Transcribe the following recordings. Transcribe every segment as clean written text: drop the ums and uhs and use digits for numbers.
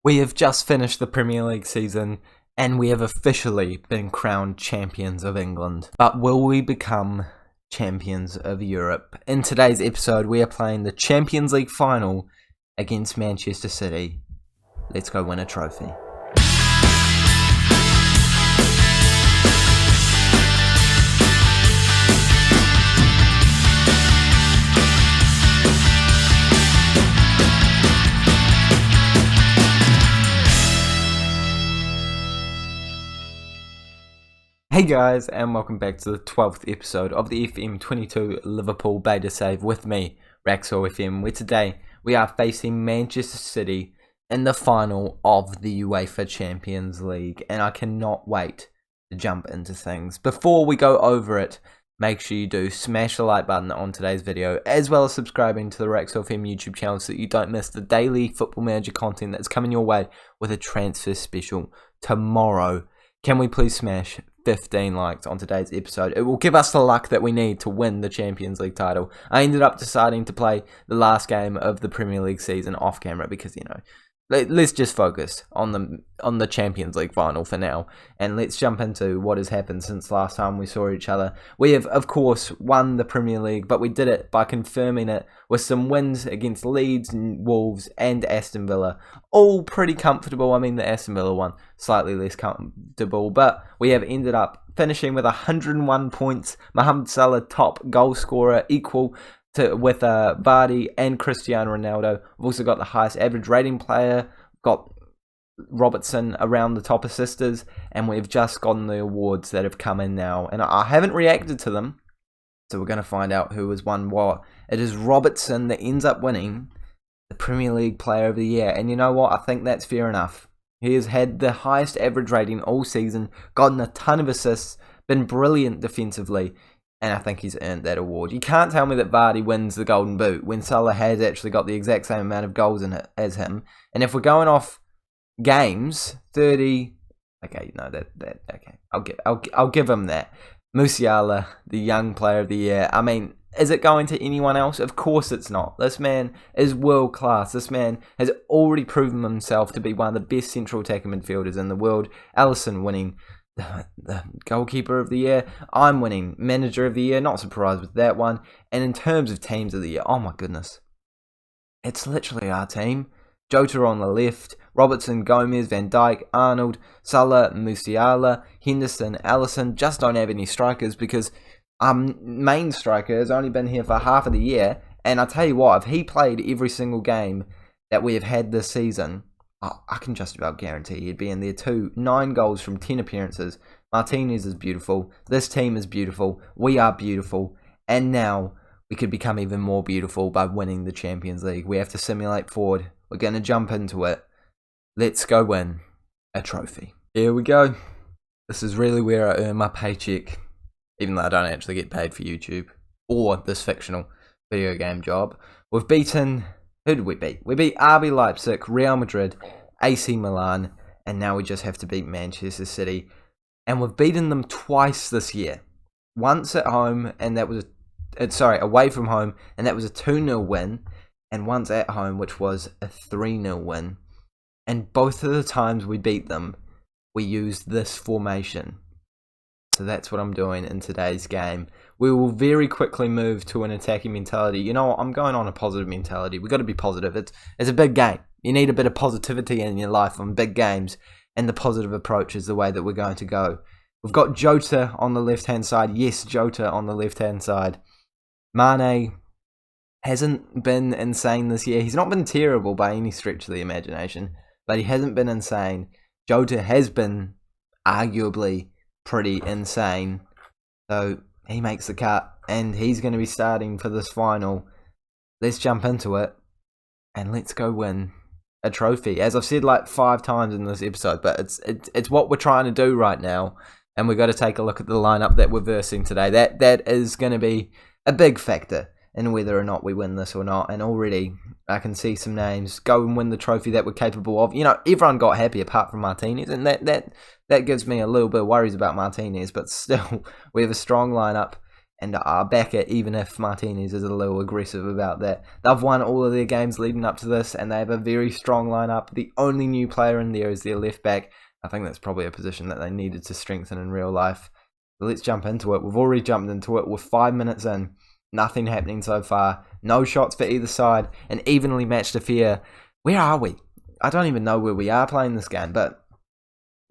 We have just finished the Premier League season and we have officially been crowned champions of England. But will we become champions of Europe? In today's episode, we are playing the Champions League Final against Manchester City. Let's go win a trophy. Hey guys, and welcome back to the 12th episode of the FM22 Liverpool Beta Save with me, Raxor FM, where today we are facing Manchester City in the final of the UEFA Champions League, and I cannot wait to jump into things. Before we go over it, make sure you do smash the like button on today's video, as well as subscribing to the Raxor FM YouTube channel so that you don't miss the daily Football Manager content that's coming your way with a transfer special tomorrow. Can we please smash 15 likes on today's episode? It will give us the luck that we need to win the Champions League title. I ended up deciding to play the last game of the Premier League season off camera because, you know, let's just focus on the Champions League final for now, and let's jump into what has happened since last time we saw each other. We have, of course, won the Premier League, but we did it by confirming it with some wins against Leeds, Wolves, and Aston Villa. All pretty comfortable. I mean, the Aston Villa one slightly less comfortable, but we have ended up finishing with 101 points. Mohamed Salah, top goal scorer, equal with Vardy and Cristiano Ronaldo. We've also got the highest average rating player, got Robertson around the top assisters, and we've just gotten the awards that have come in now. And I haven't reacted to them, so we're going to find out who has won what. It is Robertson that ends up winning the Premier League Player of the Year. And you know what? I think that's fair enough. He has had the highest average rating all season, gotten a ton of assists, been brilliant defensively, and I think he's earned that award. You can't tell me that Vardy wins the Golden Boot when Salah has actually got the exact same amount of goals in it as him. And if we're going off games, 30. Okay, no, okay. I'll give him that. Musiala, the young player of the year. I mean, is it going to anyone else? Of course it's not. This man is world class. This man has already proven himself to be one of the best central attacking midfielders in the world. Alisson winning the goalkeeper of the year. I'm winning manager of the year. Not surprised with that one. And in terms of teams of the year, oh my goodness, it's literally our team. Jota on the left, Robertson, Gomez, Van Dijk, Arnold, Salah, Musiala, Henderson, Alisson. Just don't have any strikers because our main striker has only been here for half of the year. And I tell you what, if he played every single game that we have had this season, I can just about guarantee he'd be in there too. 9 goals from 10 appearances. Martinez is beautiful. This team is beautiful. We are beautiful. And now we could become even more beautiful by winning the Champions League. We have to simulate forward. We're going to jump into it. Let's go win a trophy. Here we go. This is really where I earn my paycheck. Even though I don't actually get paid for YouTube or this fictional video game job. We've beaten... Who did we beat? We beat RB Leipzig, Real Madrid, AC Milan, and now we just have to beat Manchester City. And we've beaten them twice this year. Once at home, and that was away from home, and that was a 2-0 win. And once at home, which was a 3-0 win. And both of the times we beat them, we used this formation. So that's what I'm doing in today's game. We will very quickly move to an attacking mentality. You know what? I'm going on a positive mentality. We've got to be positive. It's a big game. You need a bit of positivity in your life on big games. And the positive approach is the way that we're going to go. We've got Jota on the left-hand side. Yes, Jota on the left-hand side. Mane hasn't been insane this year. He's not been terrible by any stretch of the imagination. But he hasn't been insane. Jota has been arguably pretty insane, so he makes the cut and he's going to be starting for this final. Let's jump into it and let's go win a trophy, as I've said like 5 times in this episode, but it's what we're trying to do right now, and we've got to take a look at the lineup that we're versing today. That is going to be a big factor in whether or not we win this or not. And already I can see some names go and win the trophy that we're capable of. You know, everyone got happy apart from Martinez, and that gives me a little bit of worries about Martinez, but still we have a strong lineup and I back it even if Martinez is a little aggressive about that. They've won all of their games leading up to this, and they have a very strong lineup. The only new player in there is their left back. I think that's probably a position that they needed to strengthen in real life. So let's jump into it. We've already jumped into it. We're 5 minutes in. Nothing happening so far. No shots for either side. An evenly matched affair. Where are we? I don't even know where we are playing this game, but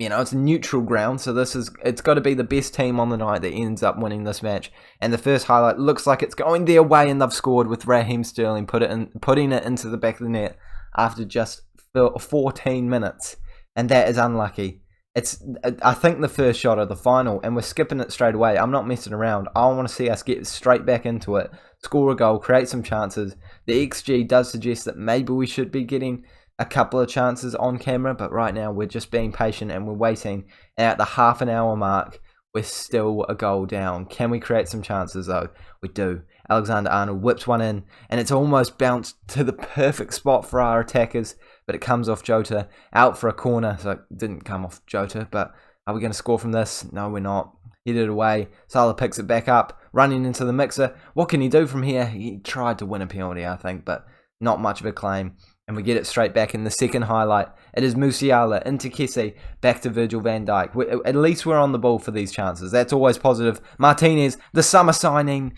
it's a neutral ground, so it's got to be the best team on the night that ends up winning this match. And the first highlight looks like it's going their way, and they've scored with Raheem Sterling putting it into the back of the net after just 14 minutes, and that is unlucky. It's, I think, the first shot of the final, and we're skipping it straight away. I'm not messing around. I want to see us get straight back into it, score a goal, create some chances. The XG does suggest that maybe we should be getting a couple of chances on camera, but right now we're just being patient and we're waiting. And at the half an hour mark, we're still a goal down. Can we create some chances though? We do. Alexander-Arnold whips one in, and it's almost bounced to the perfect spot for our attackers, but it comes off Jota, out for a corner. So it didn't come off Jota, but are we going to score from this? No, we're not. Headed away. Salah picks it back up, running into the mixer. What can he do from here? He tried to win a penalty, I think, but not much of a claim. And we get it straight back in the second highlight. It is Musiala into Kessie, back to Virgil van Dijk. At least we're on the ball for these chances. That's always positive. Martinez, the summer signing,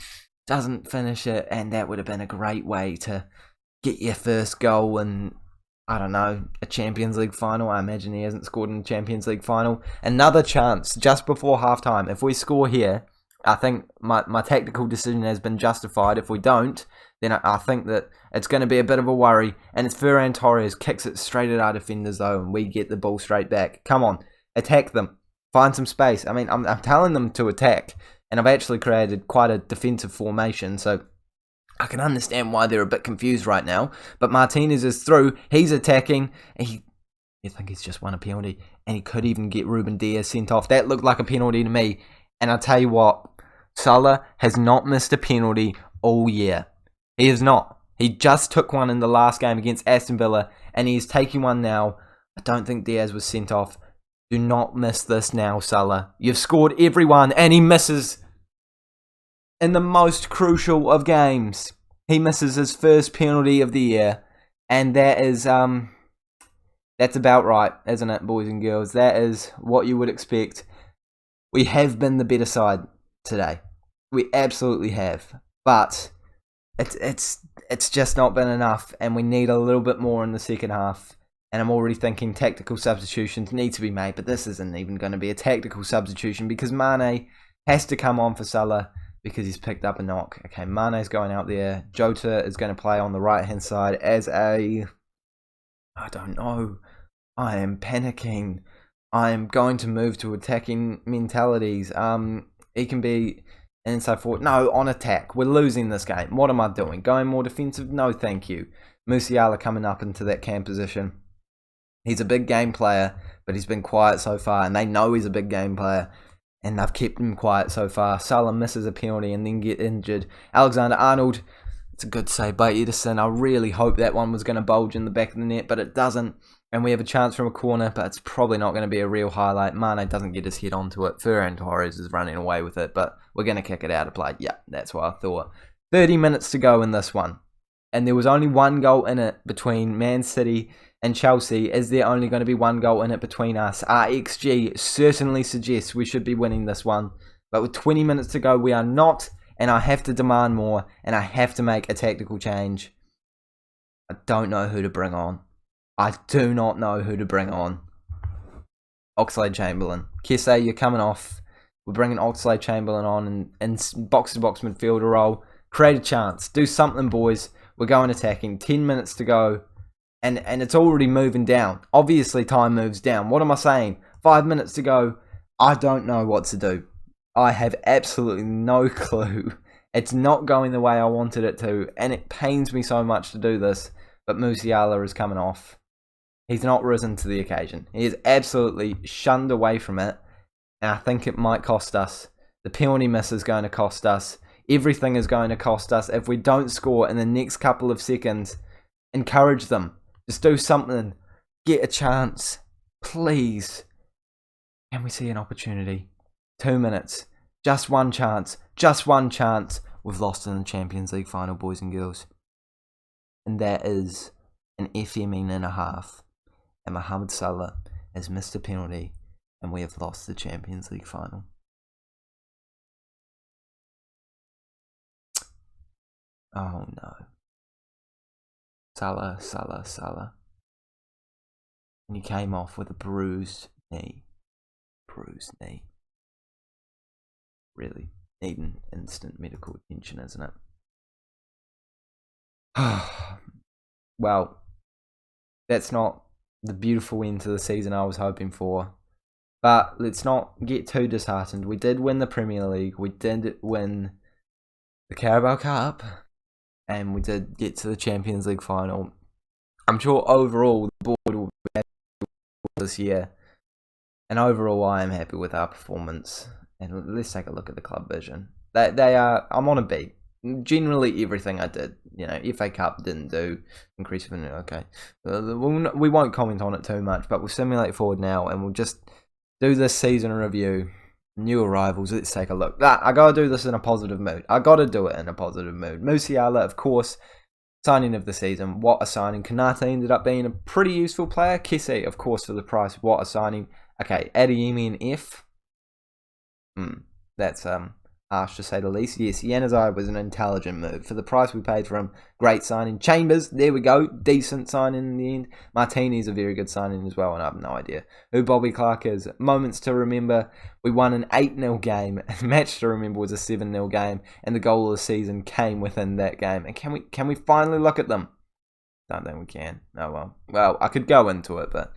doesn't finish it, and that would have been a great way to get your first goal in, I don't know, a Champions League final. I imagine he hasn't scored in a Champions League final. Another chance just before halftime. If we score here, I think my tactical decision has been justified. If we don't, then I think that it's going to be a bit of a worry. And it's Ferran Torres kicks it straight at our defenders though, and we get the ball straight back. Come on, attack them. Find some space. I mean, I'm telling them to attack, and I've actually created quite a defensive formation, so I can understand why they're a bit confused right now. But Martinez is through. He's attacking. And you think he's just won a penalty, and he could even get Ruben Diaz sent off. That looked like a penalty to me. And I'll tell you what, Salah has not missed a penalty all year. He has not. He just took one in the last game against Aston Villa, and he is taking one now. I don't think Diaz was sent off. Do not miss this now, Salah. You've scored everyone, and he misses in the most crucial of games. He misses his first penalty of the year, and that is that's about right, isn't it, boys and girls? That is what you would expect. We have been the better side today. We absolutely have, but it's just not been enough, and we need a little bit more in the second half. And I'm already thinking tactical substitutions need to be made, but this isn't even going to be a tactical substitution because Mane has to come on for Salah because he's picked up a knock. Okay, Mane's going out there. Jota is going to play on the right-hand side as I don't know. I am panicking. I am going to move to attacking mentalities. He can be an inside forward. No, on attack. We're losing this game. What am I doing? Going more defensive? No, thank you. Musiala coming up into that cam position. He's a big game player, but he's been quiet so far, and they know he's a big game player, and they've kept him quiet so far. Salah misses a penalty and then get injured. Alexander-Arnold, it's a good save by Ederson. I really hope that one was going to bulge in the back of the net, but it doesn't. And we have a chance from a corner, but it's probably not going to be a real highlight. Mane doesn't get his head onto it. Ferran Torres is running away with it, but we're going to kick it out of play. Yeah, that's what I thought. 30 minutes to go in this one. And there was only one goal in it between Man City and Chelsea. Is there only going to be one goal in it between us? Our XG certainly suggests we should be winning this one. But with 20 minutes to go, we are not. And I have to demand more. And I have to make a tactical change. I don't know who to bring on. I do not know who to bring on. Oxlade-Chamberlain. Kessie, you're coming off. We're bringing Oxlade-Chamberlain on in box-to-box midfielder role. Create a chance. Do something, boys. We're going attacking. 10 minutes to go. And it's already moving down. Obviously, time moves down. What am I saying? 5 minutes to go. I don't know what to do. I have absolutely no clue. It's not going the way I wanted it to. And it pains me so much to do this. But Musiala is coming off. He's not risen to the occasion. He is absolutely shunned away from it. And I think it might cost us. The penalty miss is going to cost us. Everything is going to cost us. If we don't score in the next couple of seconds, encourage them. Just do something. Get a chance. Please. Can we see an opportunity? 2 minutes. Just one chance. Just one chance. We've lost in the Champions League final, boys and girls. And that is an FMing and a half. And Mohamed Salah has missed a penalty. And we have lost the Champions League final. Oh no. Salah. And he came off with a bruised knee. Really needing instant medical attention, isn't it? Well, that's not the beautiful end to the season I was hoping for. But let's not get too disheartened. We did win the Premier League. We did win the Carabao Cup. And we did get to the Champions League final. I'm sure overall the board will be happy with this year. And overall I am happy with our performance. And let's take a look at the club vision. I'm on a beat. Generally everything I did. FA Cup didn't do. Increase of okay. We won't comment on it too much, but we'll simulate forward now and we'll just do this season review. New arrivals, let's take a look. I gotta do this in a positive mood. I gotta do it in a positive mood. Musiala, of course, signing of the season. What a signing. Konate ended up being a pretty useful player. Kessie, of course, for the price. What a signing. Okay, Adeyemi and F. That's harsh to say the least. Yes, Januzaj was an intelligent move. For the price we paid for him, great signing. Chambers, there we go. Decent signing in the end. Martinez, a very good signing as well, and I have no idea who Bobby Clark is. Moments to remember. We won an 8-0 game. Match to remember was a 7-0 game, and the goal of the season came within that game. And can we finally look at them? Don't think we can. Oh well. Well, I could go into it, but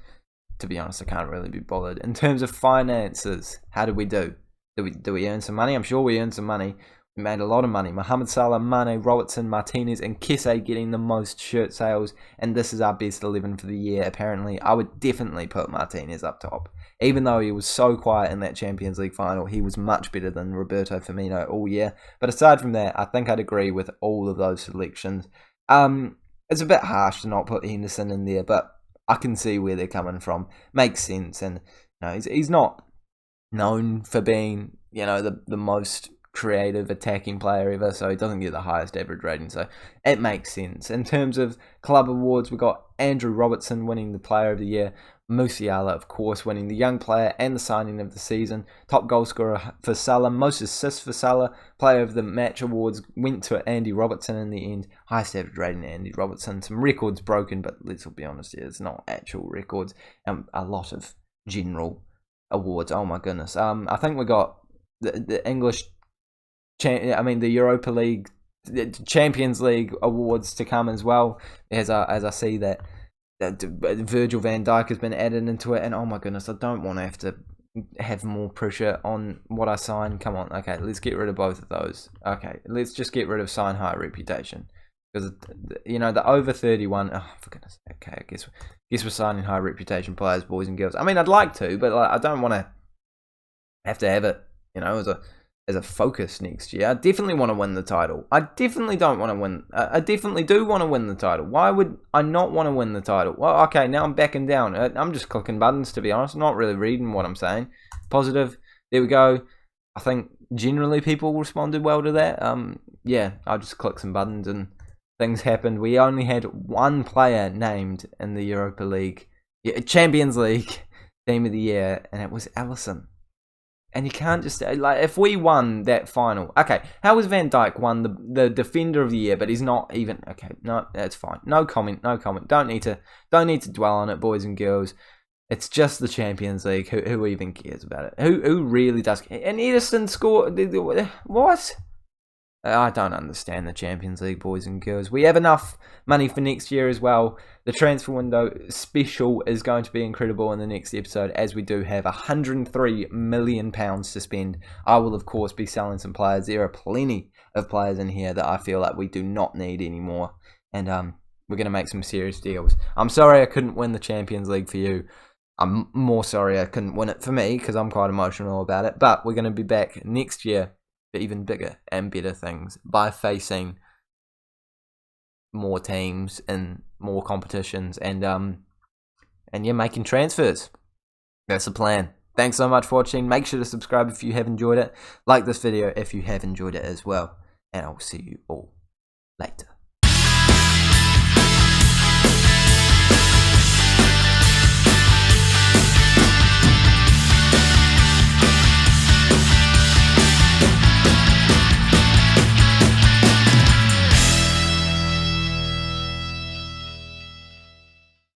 to be honest, I can't really be bothered. In terms of finances, how did we do? Do we earn some money? I'm sure we earned some money. We made a lot of money. Mohamed Salah, Mane, Robertson, Martinez, and Kessie getting the most shirt sales. And this is our best 11 for the year, apparently. I would definitely put Martinez up top. Even though he was so quiet in that Champions League final, he was much better than Roberto Firmino all year. But aside from that, I think I'd agree with all of those selections. It's a bit harsh to not put Henderson in there, but I can see where they're coming from. Makes sense. And he's not known for being, the most creative attacking player ever, so he doesn't get the highest average rating, so it makes sense. In terms of club awards, we got Andrew Robertson winning the Player of the Year, Musiala, of course, winning the Young Player and the Signing of the Season, top goal scorer for Salah, most assists for Salah, Player of the Match awards went to Andy Robertson in the end, highest average rating Andy Robertson, some records broken, but let's be honest here, it's not actual records, a lot of general awards. Oh my goodness. I think we got the English, the Europa League, the Champions League awards to come as well. As I see that Virgil van Dijk has been added into it, and oh my goodness, I don't want to have more pressure on what I sign. Come on, okay, let's get rid of both of those. Okay, let's just get rid of sign high reputation. Because, the over 31... Oh, for goodness sake. Okay, I guess we're signing high reputation players, boys and girls. I mean, I'd like to, but I don't want to have it, as a focus next year. I definitely want to win the title. I definitely don't want to win... I definitely do want to win the title. Why would I not want to win the title? Well, okay, now I'm backing down. I'm just clicking buttons, to be honest. I'm not really reading what I'm saying. Positive. There we go. I think generally people responded well to that. Yeah, I'll just click some buttons and... things happened. We only had one player named in the Europa League, Champions League Team of the Year, and it was Alisson. And you can't just if we won that final. Okay, how was Van Dijk won the Defender of the Year, but he's not even. Okay, no, that's fine. No comment. Don't need to dwell on it, boys and girls. It's just the Champions League. Who even cares about it? Who really does? And Ederson scored. What? I don't understand the Champions League, boys and girls. We have enough money for next year as well. The transfer window special is going to be incredible in the next episode, as we do have £103 million to spend. I will, of course, be selling some players. There are plenty of players in here that I feel like we do not need anymore. And we're going to make some serious deals. I'm sorry I couldn't win the Champions League for you. I'm more sorry I couldn't win it for me, because I'm quite emotional about it. But we're going to be back next year for even bigger and better things by facing more teams and more competitions and you're making transfers. That's the plan. Thanks so much for watching. Make sure to subscribe if you have enjoyed it. Like this video if you have enjoyed it as well. And I'll see you all later.